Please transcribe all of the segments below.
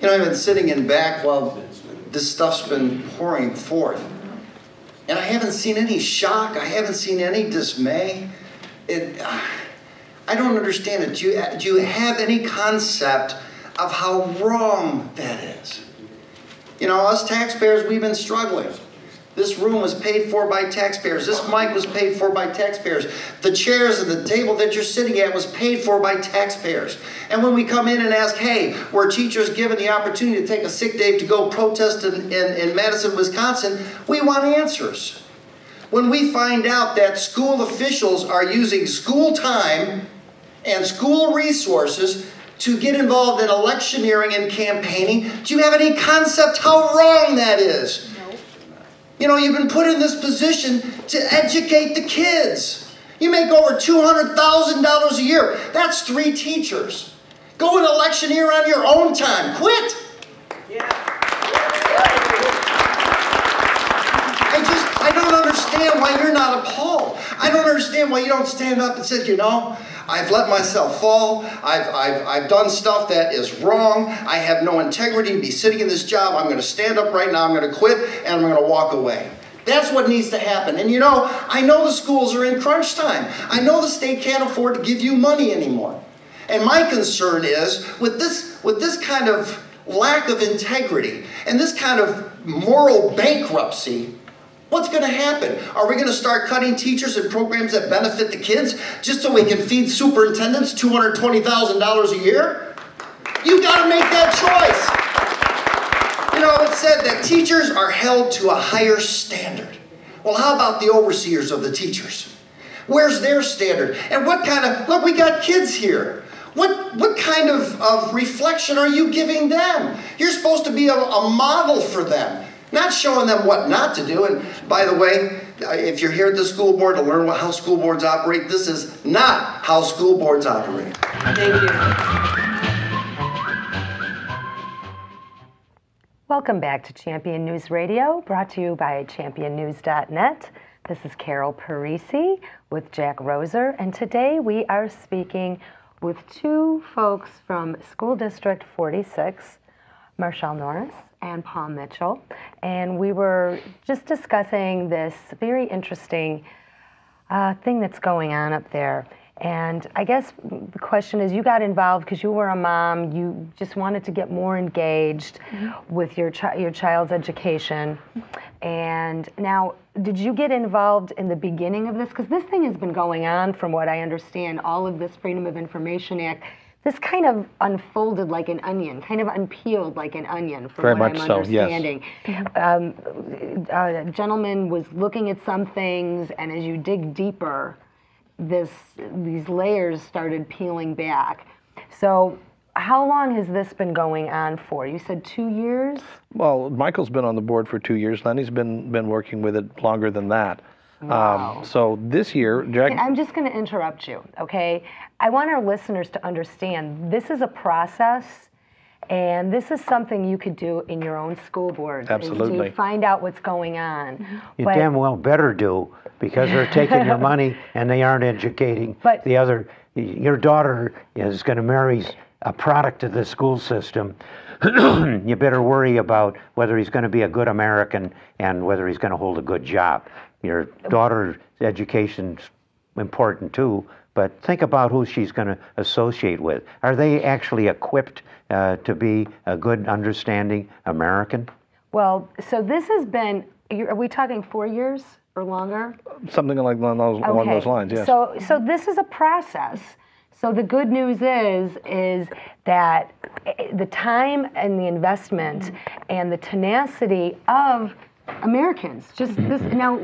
You know, I've been sitting in back while this stuff's been pouring forth. And I haven't seen any shock. I haven't seen any dismay. I don't understand it. Do you have any concept of how wrong that is? You know, us taxpayers, we've been struggling. This room was paid for by taxpayers. This mic was paid for by taxpayers. The chairs and the table that you're sitting at was paid for by taxpayers. And when we come in and ask, hey, were teachers given the opportunity to take a sick day to go protest in Madison, Wisconsin, we want answers. When we find out that school officials are using school time and school resources to get involved in electioneering and campaigning, do you have any concept how wrong that is? You know, you've been put in this position to educate the kids. You make over $200,000 a year. That's 3 teachers. Go and electioneer on your own time. Quit. Yeah. I don't understand why you're not appalled. I don't understand why you don't stand up and say, you know, I've let myself fall. I've done stuff that is wrong. I have no integrity to be sitting in this job. I'm going to stand up right now. I'm going to quit, and I'm going to walk away. That's what needs to happen. And you know, I know the schools are in crunch time. I know the state can't afford to give you money anymore. And my concern is, with this kind of lack of integrity and this kind of moral bankruptcy, what's going to happen? Are we going to start cutting teachers and programs that benefit the kids just so we can feed superintendents $220,000 a year? You got to make that choice. You know, it's said that teachers are held to a higher standard. Well, how about the overseers of the teachers? Where's their standard? And what kind of, look, we got kids here. What kind of reflection are you giving them? You're supposed to be a model for them. Not showing them what not to do. And by the way, if you're here at the school board to learn how school boards operate, this is not how school boards operate. Thank you. Welcome back to Champion News Radio, brought to you by championnews.net. This is Carol Parisi with Jack Roeser, and today we are speaking with 2 folks from School District 46, Marshall Norris and Paul Mitchell, and we were just discussing this very interesting thing that's going on up there. And I guess the question is, you got involved because you were a mom, you just wanted to get more engaged with your child's education. And now, did you get involved in the beginning of this? Because this thing has been going on, from what I understand, all of this Freedom of Information Act. This kind of unfolded like an onion, kind of unpeeled like an onion, from what I'm understanding. Yes. A gentleman was looking at some things, and as you dig deeper, these layers started peeling back. So how long has this been going on for? You said 2 years? Well, Michael's been on the board for 2 years. Lenny's been working with it longer than that. Wow. So this year, Jack... I'm just going to interrupt you, okay? I want our listeners to understand this is a process, and this is something you could do in your own school board. Absolutely. Is to find out what's going on. You damn well better do, because they're taking your money and they aren't educating the other. Your daughter is going to marry a product of the school system. You better worry about whether he's going to be a good American and whether he's going to hold a good job. Your daughter's education's important too, but think about who she's going to associate with. Are they actually equipped to be a good, understanding American? Well, so this has been, are we talking 4 years or longer? Something along those lines, yes. So this is a process. So the good news is that the time and the investment and the tenacity of Americans, just this. Now,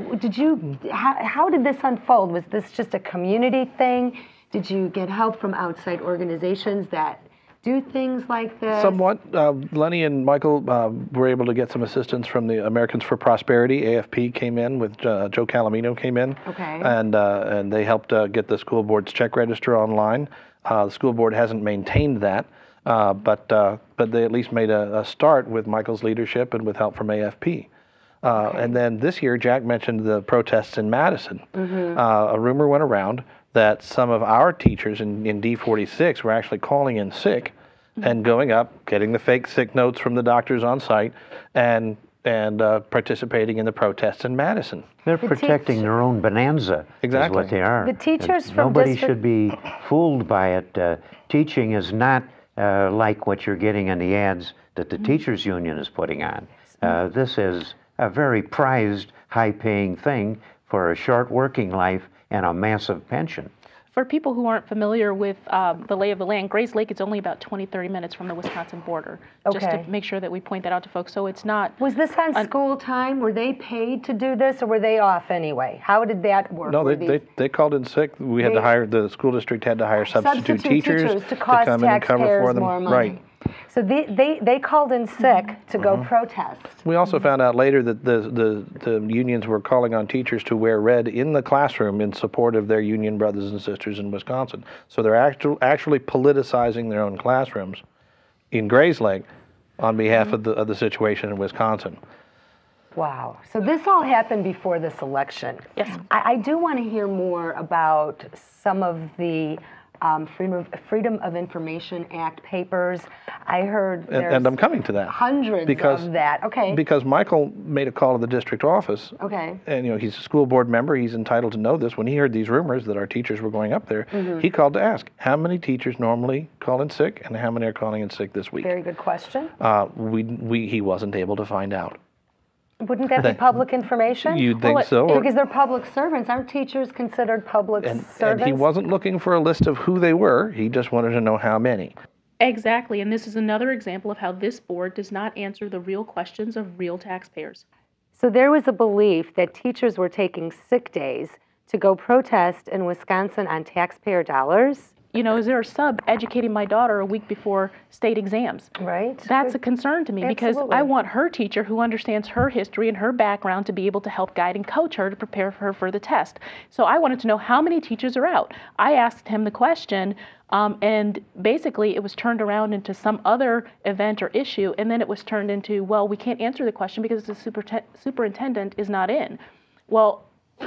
how did this unfold? Was this just a community thing? Did you get help from outside organizations that do things like this? Somewhat. Lenny and Michael were able to get some assistance from the Americans for Prosperity. AFP came in with Joe Calamino came in, and they helped get the school board's check register online. The school board hasn't maintained that, but they at least made a start with Michael's leadership and with help from AFP. And then this year, Jack mentioned the protests in Madison. A rumor went around that some of our teachers in D46 were actually calling in sick and going up, getting the fake sick notes from the doctors on site, and participating in the protests in Madison. They're protecting their own bonanza. Exactly. Is what they are. The teachers from nobody should be fooled by it. Teaching is not like what you're getting in the ads that the teachers union is putting on. This is a very prized, high-paying thing for a short working life and a massive pension. For people who aren't familiar with the lay of the land, Grays Lake is only about 20-30 minutes from the Wisconsin border. Okay. Just to make sure that we point that out to folks. So it's not... Was this on school time? Were they paid to do this, or were they off anyway? How did that work? No, they called in sick. We had to hire, the school district had to hire substitute teachers to cost come in and cover for them. More money. Right. So they called in sick to go protest. We also found out later that the unions were calling on teachers to wear red in the classroom in support of their union brothers and sisters in Wisconsin. So they're actually politicizing their own classrooms in Grays Lake on behalf of the situation in Wisconsin. Wow. So this all happened before this election. Yes. I do want to hear more about some of the Freedom of Information Act papers. I heard there's and I'm coming to that. Hundreds of that. Okay. Because Michael made a call to the district office. Okay. And he's a school board member. He's entitled to know this. When he heard these rumors that our teachers were going up there, he called to ask how many teachers normally call in sick and how many are calling in sick this week. Very good question. He wasn't able to find out. Wouldn't that be public information? You'd think so. Because they're public servants. Aren't teachers considered public servants? And he wasn't looking for a list of who they were. He just wanted to know how many. Exactly. And this is another example of how this board does not answer the real questions of real taxpayers. So there was a belief that teachers were taking sick days to go protest in Wisconsin on taxpayer dollars. Is there a sub educating my daughter a week before state exams? Right. That's a concern to me because I want her teacher who understands her history and her background to be able to help guide and coach her to prepare her for the test. So I wanted to know how many teachers are out. I asked him the question, and basically it was turned around into some other event or issue, and then it was turned into, well, we can't answer the question because the superintendent is not in. Well,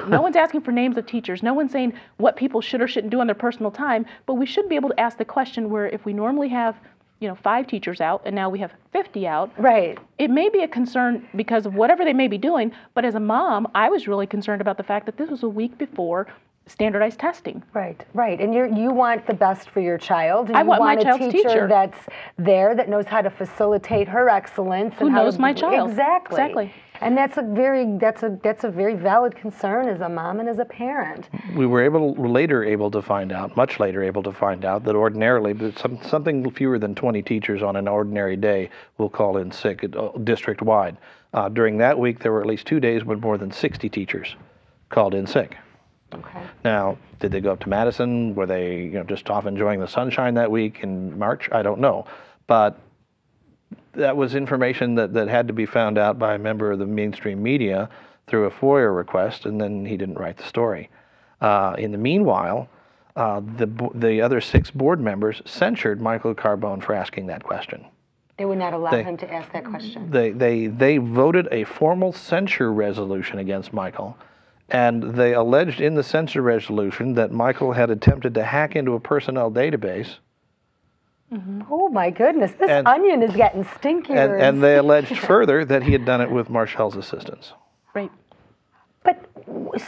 no one's asking for names of teachers. No one's saying what people should or shouldn't do on their personal time, but we should be able to ask the question where if we normally have 5 teachers out and now we have 50 out, right? It may be a concern because of whatever they may be doing, but as a mom, I was really concerned about the fact that this was a week before standardized testing. Right. And you want the best for your child. And I want my child's a teacher that's there that knows how to facilitate her excellence. Who knows my child. Exactly. And that's a very valid concern as a mom and as a parent. We were much later able to find out that ordinarily, something fewer than 20 teachers on an ordinary day will call in sick district-wide. During that week, there were at least 2 days when more than 60 teachers called in sick. Okay. Now, did they go up to Madison? Were they just off enjoying the sunshine that week in March? I don't know. But that was information that had to be found out by a member of the mainstream media through a FOIA request, and then he didn't write the story. In the meanwhile, the other 6 board members censured Michael Carbone for asking that question. They would not allow him to ask that question. They voted a formal censure resolution against Michael, and they alleged in the censure resolution that Michael had attempted to hack into a personnel database. Oh my goodness, this onion is getting stinkier. And they alleged further that he had done it with Marshall's assistance. Right. But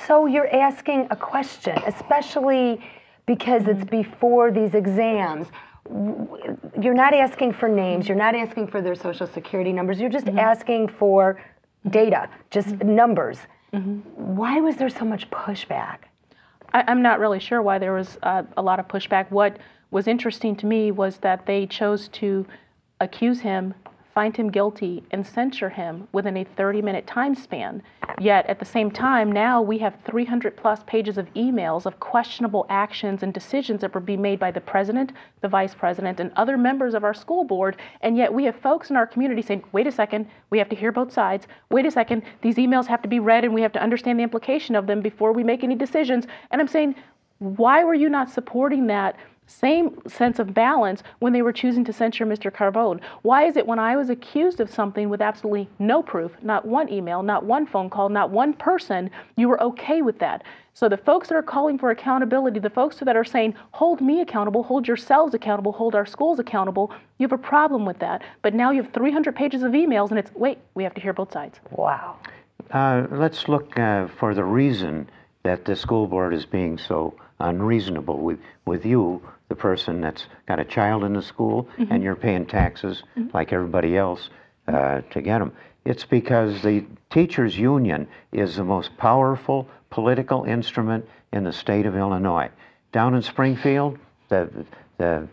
so you're asking a question, especially because it's before these exams. You're not asking for names, you're not asking for their social security numbers, you're just asking for data, just numbers. Why was there so much pushback? I'm not really sure why there was a lot of pushback. What was interesting to me was that they chose to accuse him, find him guilty, and censure him within a 30-minute time span. Yet at the same time, now we have 300-plus pages of emails of questionable actions and decisions that were being made by the president, the vice president, and other members of our school board. And yet we have folks in our community saying, wait a second, we have to hear both sides. Wait a second, these emails have to be read and we have to understand the implication of them before we make any decisions. And I'm saying, why were you not supporting that same sense of balance when they were choosing to censure Mr. Carbone? Why is it when I was accused of something with absolutely no proof, not one email, not one phone call, not one person, you were okay with that? So the folks that are calling for accountability, the folks that are saying, hold me accountable, hold yourselves accountable, hold our schools accountable, you have a problem with that. But now you have 300 pages of emails and it's, wait, we have to hear both sides. Wow. Let's look for the reason that the school board is being so unreasonable with you, the person that's got a child in the school, and you're paying taxes like everybody else to get them. It's because the teachers' union is the most powerful political instrument in the state of Illinois. Down in Springfield, the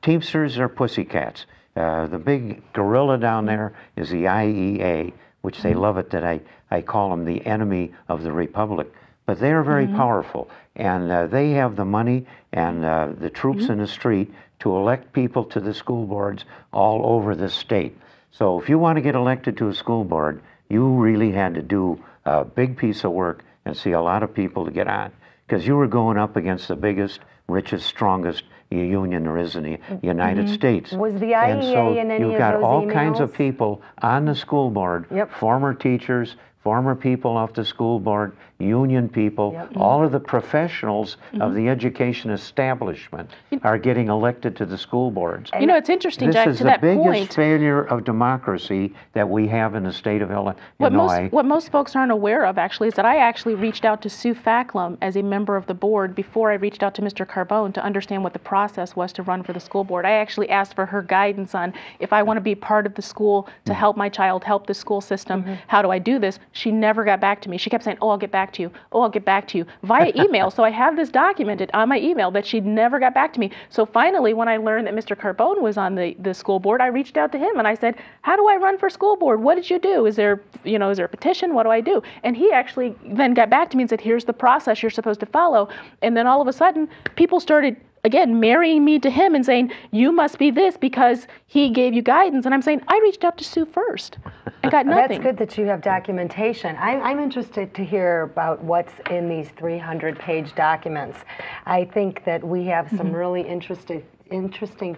Teamsters are pussycats. The big gorilla down there is the IEA, which they love it that I call them the enemy of the Republic. But they are very powerful, and they have the money and the troops in the street to elect people to the school boards all over the state. So if you want to get elected to a school board, you really had to do a big piece of work and see a lot of people to get on, because you were going up against the biggest, richest, strongest union there is in the United States. Was the IEA in any of those emails? You've got all kinds of people on the school board, former teachers, former people off the school board, union people, all of the professionals of the education establishment are getting elected to the school boards. You know, it's interesting, Jack, to that point. This is the biggest failure of democracy that we have in the state of Illinois. What most folks aren't aware of, actually, is that I actually reached out to Sue Facklum as a member of the board before I reached out to Mr. Carbone to understand what the process was to run for the school board. I actually asked for her guidance on if I want to be part of the school to help my child, help the school system, how do I do this? She never got back to me. She kept saying, oh, I'll get back to you. Oh, I'll get back to you via email. So I have this documented on my email that she never got back to me. So finally, when I learned that Mr. Carbone was on the school board, I reached out to him and I said, how do I run for school board? What did you do? Is there a petition? What do I do? And he actually then got back to me and said, here's the process you're supposed to follow. And then all of a sudden, people started again, marrying me to him and saying, you must be this because he gave you guidance. And I'm saying, I reached out to Sue first and got nothing. That's good that you have documentation. I'm interested to hear about what's in these 300-page documents. I think that we have some really interesting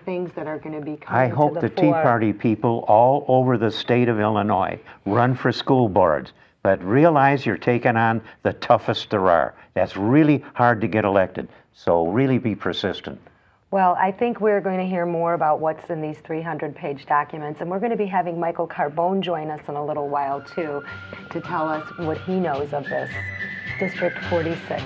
things that are going to be coming to the fore. I hope the Tea Party people all over the state of Illinois run for school boards. But realize you're taking on the toughest there are. That's really hard to get elected. So really be persistent. Well, I think we're going to hear more about what's in these 300-page documents, and we're going to be having Michael Carbone join us in a little while, too, to tell us what he knows of this. District 46.